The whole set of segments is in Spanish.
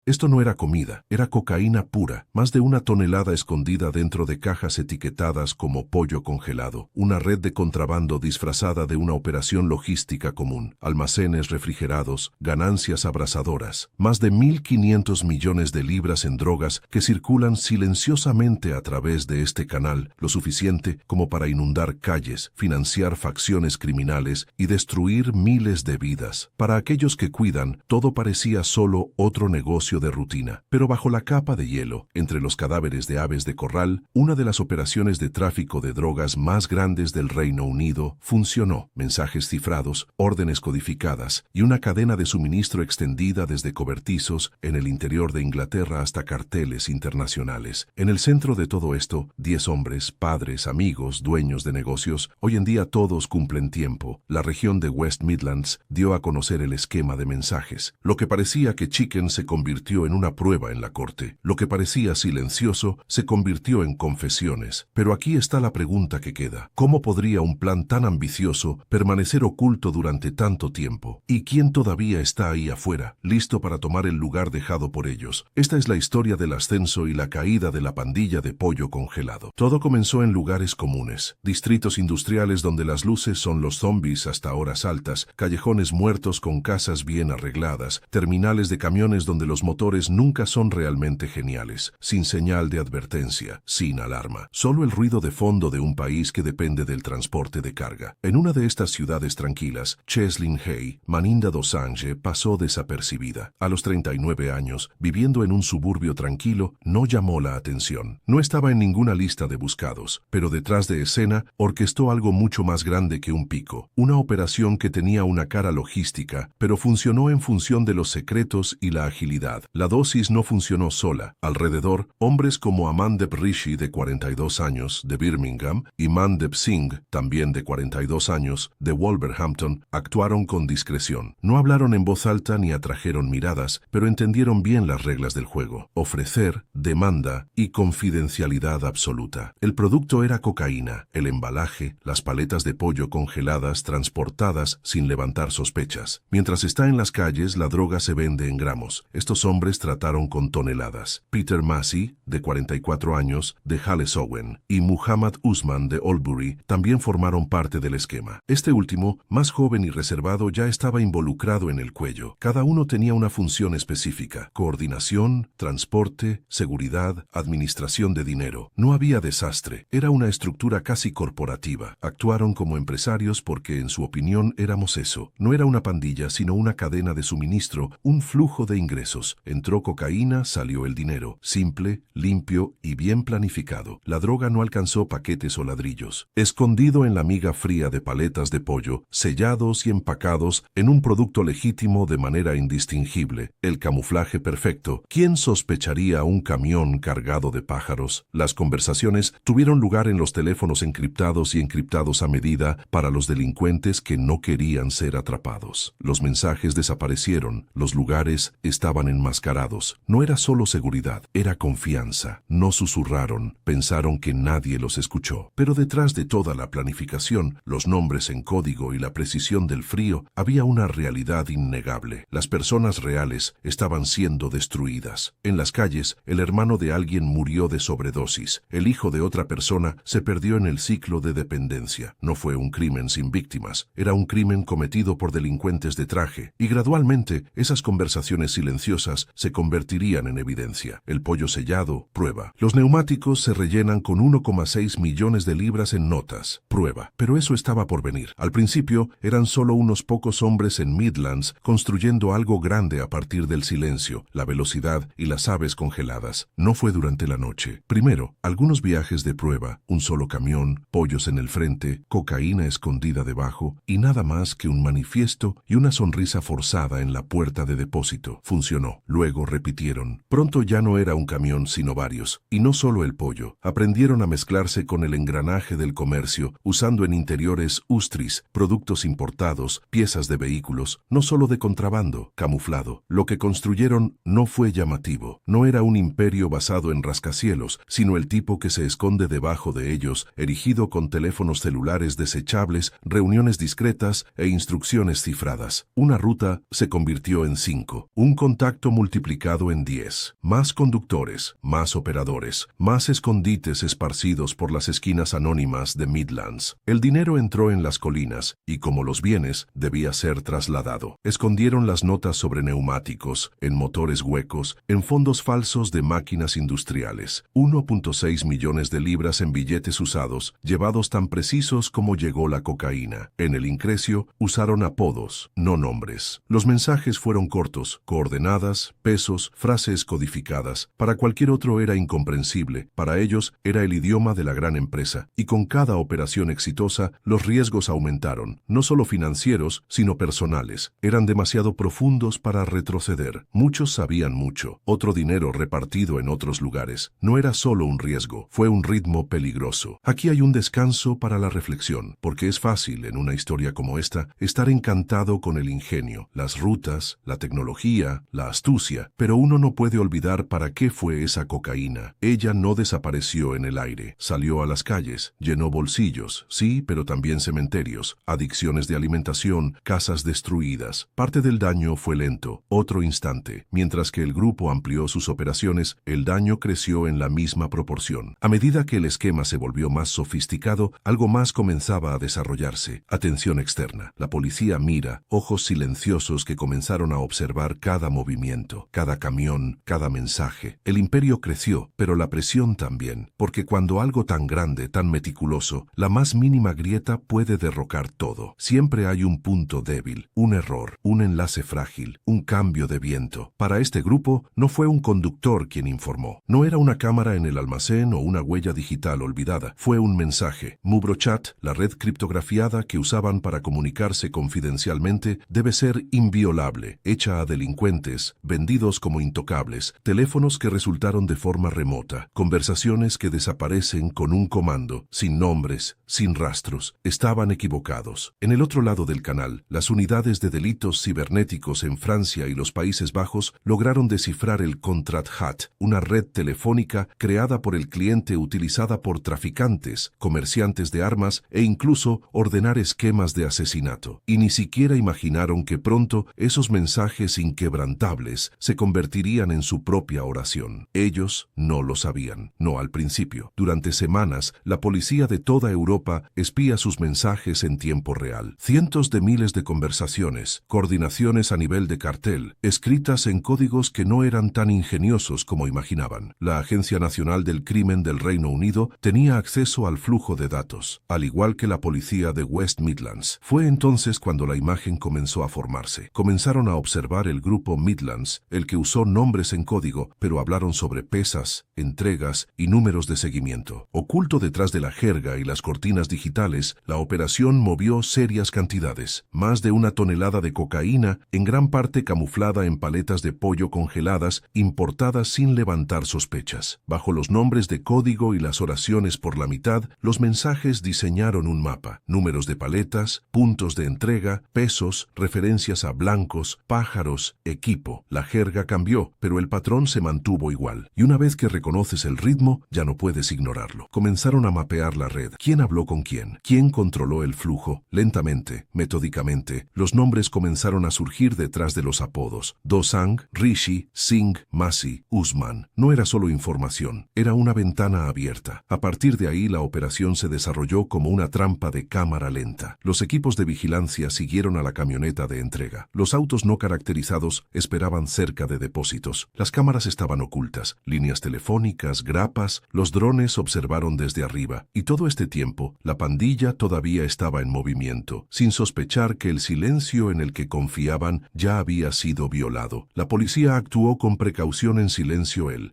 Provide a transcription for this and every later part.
Esto no era comida, era cocaína pura, más de 1 tonelada escondida dentro de cajas etiquetadas como pollo congelado, una red de contrabando disfrazada de una operación logística común, almacenes refrigerados, ganancias abrasadoras, más de 1.500 millones de libras en drogas que circulan silenciosamente a través de este canal, lo suficiente como para inundar calles, financiar facciones criminales y destruir miles de vidas. Para aquellos que cuidan, todo parecía solo otro negocio de rutina. Pero bajo la capa de hielo, entre los cadáveres de aves de corral, una de las operaciones de tráfico de drogas más grandes del Reino Unido funcionó. Mensajes cifrados, órdenes codificadas y una cadena de suministro extendida desde cobertizos en el interior de Inglaterra hasta carteles internacionales. En el centro de todo esto, 10 hombres, padres, amigos, dueños de negocios. Hoy en día todos cumplen tiempo. La región de West Midlands dio a conocer el esquema de mensajes. Lo que parecía que Chicken se convirtió en una prueba en la corte. Lo que parecía silencioso se convirtió en confesiones. Pero aquí está la pregunta que queda. ¿Cómo podría un plan tan ambicioso permanecer oculto durante tanto tiempo? ¿Y quién todavía está ahí afuera, listo para tomar el lugar dejado por ellos? Esta es la historia del ascenso y la caída de la pandilla de pollo congelado. Todo comenzó en lugares comunes, distritos industriales donde las luces son los zombies hasta horas altas, callejones muertos con casas bien arregladas, terminales de camiones donde los motores nunca son realmente geniales, sin señal de advertencia, sin alarma, solo el ruido de fondo de un país que depende del transporte de carga. En una de estas ciudades tranquilas, Cheslin Hay, Maninda Dosanjh pasó desapercibida. A los 39 años, viviendo en un suburbio tranquilo, no llamó la atención. No estaba en ninguna lista de buscados, pero detrás de escena orquestó algo mucho más grande que un pico. Una operación que tenía una cara logística, pero funcionó en función de los secretos y la agilidad. La dosis no funcionó sola. Alrededor, hombres como Amandep Rishi, de 42 años, de Birmingham, y Mandep Singh, también de 42 años, de Wolverhampton, actuaron con discreción. No hablaron en voz alta ni atrajeron miradas, pero entendieron bien las reglas del juego. Ofrecer, demanda y confidencialidad absoluta. El producto era cocaína, el embalaje, las paletas de pollo congeladas transportadas sin levantar sospechas. Mientras está en las calles, la droga se vende en gramos. Estos hombres trataron con toneladas. Peter Massey, de 44 años, de Halesowen, y Muhammad Usman, de Albury, también formaron parte del esquema. Este último, más joven y reservado, ya estaba involucrado en el cuello. Cada uno tenía una función específica: coordinación, transporte, seguridad, administración de dinero. No había desastre. Era una estructura casi corporativa. Actuaron como empresarios porque, en su opinión, éramos eso. No era una pandilla, sino una cadena de suministro, un flujo de ingresos. Entró cocaína, salió el dinero. Simple, limpio y bien planificado. La droga no alcanzó paquetes o ladrillos. Escondido en la miga fría de paletas de pollo, sellados y empacados en un producto legítimo de manera indistingible. El camuflaje perfecto. ¿Quién sospecharía un camión cargado de pájaros? Las conversaciones tuvieron lugar en los teléfonos encriptados y encriptados a medida para los delincuentes que no querían ser atrapados. Los mensajes desaparecieron. Los lugares estaban enmascarados. No era solo seguridad, era confianza. No susurraron, pensaron que nadie los escuchó. Pero detrás de toda la planificación, los nombres en código y la precisión del frío, había una realidad innegable. Las personas reales estaban siendo destruidas. En las calles, el hermano de alguien murió de sobredosis. El hijo de otra persona se perdió en el ciclo de dependencia. No fue un crimen sin víctimas, era un crimen cometido por delincuentes de traje. Y gradualmente, esas conversaciones silenciosas se convertirían en evidencia. El pollo sellado, prueba. Los neumáticos se rellenan con 1,6 millones de libras en notas, prueba. Pero eso estaba por venir. Al principio, eran solo unos pocos hombres en Midlands construyendo algo grande a partir del silencio, la velocidad y las aves congeladas. No fue durante la noche. Primero, algunos viajes de prueba, un solo camión, pollos en el frente, cocaína escondida debajo y nada más que un manifiesto y una sonrisa forzada en la puerta de depósito. Funcionó. Luego repitieron. Pronto ya no era un camión sino varios. Y no solo el pollo. Aprendieron a mezclarse con el engranaje del comercio, usando en interiores ustris, productos importados, piezas de vehículos, no solo de contrabando, camuflado. Lo que construyeron no fue llamativo. No era un imperio basado en rascacielos, sino el tipo que se esconde debajo de ellos, erigido con teléfonos celulares desechables, reuniones discretas e instrucciones cifradas. Una ruta se convirtió en 5. Un contacto multiplicado en 10. Más conductores, más operadores, más escondites esparcidos por las esquinas anónimas de Midlands. El dinero entró en las colinas y, como los bienes, debía ser trasladado. Escondieron las notas sobre neumáticos, en motores huecos, en fondos falsos de máquinas industriales. 1.6 millones de libras en billetes usados, llevados tan precisos como llegó la cocaína. En el increcio, usaron apodos, no nombres. Los mensajes fueron cortos, coordenadas, pesos, frases codificadas. Para cualquier otro era incomprensible, para ellos era el idioma de la gran empresa. Y con cada operación exitosa, los riesgos aumentaron, no solo financieros, sino personales. Eran demasiado profundos para retroceder. Muchos sabían mucho. Otro dinero repartido en otros lugares. No era solo un riesgo, fue un ritmo peligroso. Aquí hay un descanso para la reflexión, porque es fácil, en una historia como esta, estar encantado con el ingenio, las rutas, la tecnología, la astucia, pero uno no puede olvidar para qué fue esa cocaína. Ella no desapareció en el aire, salió a las calles, llenó bolsillos, sí, pero también cementerios, adicciones de alimentación, casas destruidas. Parte del daño fue lento, otro instante. Mientras que el grupo amplió sus operaciones, el daño creció en la misma proporción. A medida que el esquema se volvió más sofisticado, algo más comenzaba a desarrollarse. Atención externa. La policía mira, ojos silenciosos que comenzaron a observar cada movimiento, cada camión, cada mensaje. El imperio creció, pero la presión también, porque cuando algo tan grande, tan meticuloso, la más mínima grieta puede derrocar todo. Siempre hay un punto débil, un error, un enlace frágil, un cambio de viento. Para este grupo, no fue un conductor quien informó. No era una cámara en el almacén o una huella digital olvidada. Fue un mensaje. Mubrochat, la red criptografiada que usaban para comunicarse confidencialmente, debe ser inviolable, hecha a delincuentes, vendidos como intocables, teléfonos que resultaron de forma remota, conversaciones que desaparecen con un comando, sin nombres, sin rastros. Estaban equivocados. En el otro lado del canal, las unidades de delitos cibernéticos en Francia y los Países Bajos lograron descifrar el Contrat-Hat, una red telefónica creada por el cliente utilizada por traficantes, comerciantes de armas e incluso ordenar esquemas de asesinato. Y ni siquiera imaginaron que pronto esos mensajes inquebrantables se convertirían en su propia oración. Ellos no lo sabían, no al principio. Durante semanas, la policía de toda Europa espía sus mensajes en tiempo real. Cientos de miles de conversaciones, coordinaciones a nivel de cartel, escritas en códigos que no eran tan ingeniosos como imaginaban. La Agencia Nacional del Crimen del Reino Unido tenía acceso al flujo de datos, al igual que la policía de West Midlands. Fue entonces cuando la imagen comenzó a formarse. Comenzaron a observar el grupo Midlands, el que usó nombres en código, pero hablaron sobre pesas, entregas y números de seguimiento. Oculto detrás de la jerga y las cortinas digitales, la operación movió serias cantidades. Más de 1 tonelada de cocaína, en gran parte camuflada en paletas de pollo congeladas, importadas sin levantar sospechas. Bajo los nombres de código y las oraciones por la mitad, los mensajes diseñaron un mapa. Números de paletas, puntos de entrega, pesos, referencias a blancos, pájaros, equipo. La jerga cambió, pero el patrón se mantuvo igual. Y una vez que reconoces el ritmo, ya no puedes ignorarlo. Comenzaron a mapear la red. ¿Quién habló con quién? ¿Quién controló el flujo? Lentamente, metódicamente, los nombres comenzaron a surgir detrás de los apodos. Dosang, Rishi, Singh, Masi, Usman. No era solo información, era una ventana abierta. A partir de ahí la operación se desarrolló como una trampa de cámara lenta. Los equipos de vigilancia siguieron a la camioneta de entrega. Los autos no caracterizados esperaban cerca de depósitos. Las cámaras estaban ocultas, líneas telefónicas, grapas, los drones observaron desde arriba. Y todo este tiempo, la pandilla todavía estaba en movimiento, sin sospechar que el silencio en el que confiaban ya había sido violado. La policía actuó con precaución en silencio.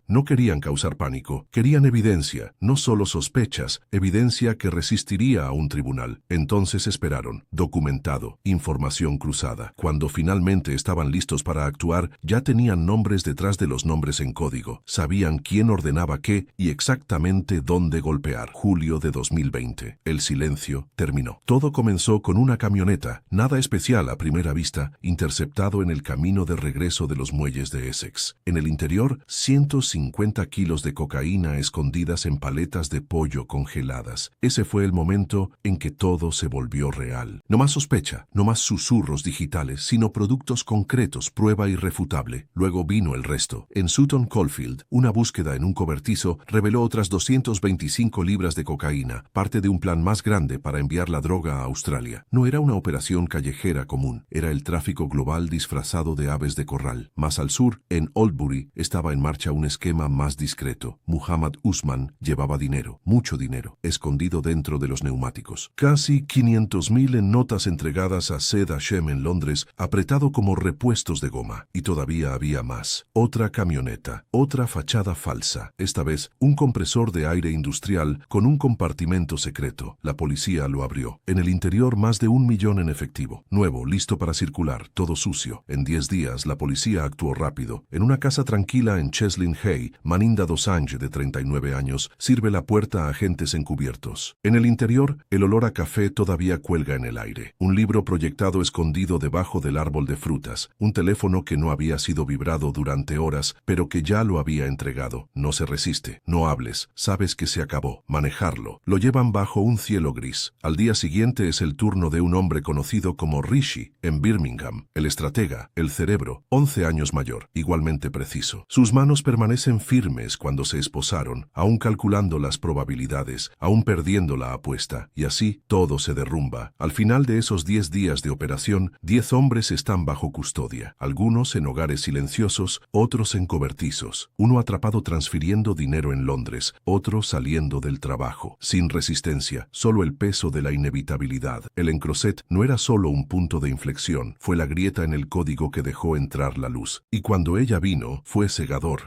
No querían causar pánico, querían evidencia, no solo sospechas, evidencia que resistiría a un tribunal. Entonces esperaron, documentado, información cruzada. Cuando finalmente estaban listos para actuar, ya tenían nombres detrás de los nombres en código. Sabían quién ordenaba qué y exactamente dónde golpear. Julio de 2020. El silencio terminó. Todo comenzó con una camioneta, nada especial a primera vista, interceptado en el camino de regreso de los muelles de Essex. En el interior, 150 kilos de cocaína escondidas en paletas de pollo congeladas. Ese fue el momento en que todo se volvió real. No más sospecha, no más susurros digitales, sino productos concretos, prueba irrefutable. notable, luego vino el resto. En Sutton Coldfield, una búsqueda en un cobertizo reveló otras 225 libras de cocaína, parte de un plan más grande para enviar la droga a Australia. No era una operación callejera común, era el tráfico global disfrazado de aves de corral. Más al sur, en Oldbury, estaba en marcha un esquema más discreto. Muhammad Usman llevaba dinero, mucho dinero, escondido dentro de los neumáticos. Casi 500.000 en notas entregadas a Said Hashem en Londres, apretado como repuestos de goma. Y todavía había más. Otra camioneta, otra fachada falsa. Esta vez, un compresor de aire industrial con un compartimento secreto. La policía lo abrió. En el interior, más de 1 millón en efectivo. Nuevo, listo para circular, todo sucio. En 10 días, la policía actuó rápido. En una casa tranquila en Cheslin Hay, Maninda Dosanjh, de 39 años, sirve la puerta a agentes encubiertos. En el interior, el olor a café todavía cuelga en el aire. Un libro proyectado escondido debajo del árbol de frutas. Un teléfono que no había sido vibrado durante horas, pero que ya lo había entregado. No se resiste. No hables. Sabes que se acabó. Manejarlo. Lo llevan bajo un cielo gris. Al día siguiente es el turno de un hombre conocido como Rishi, en Birmingham. El estratega, el cerebro, 11 años mayor, igualmente preciso. Sus manos permanecen firmes cuando se esposaron, aún calculando las probabilidades, aún perdiendo la apuesta, y así todo se derrumba. Al final de esos 10 días de operación, 10 hombres están bajo custodia, algunos en hogares silenciosos, otros en cobertizos, uno atrapado transfiriendo dinero en Londres, otro saliendo del trabajo, sin resistencia, solo el peso de la inevitabilidad. El Encrocet no era solo un punto de inflexión, fue la grieta en el código que dejó entrar la luz. Y cuando ella vino, fue cegador.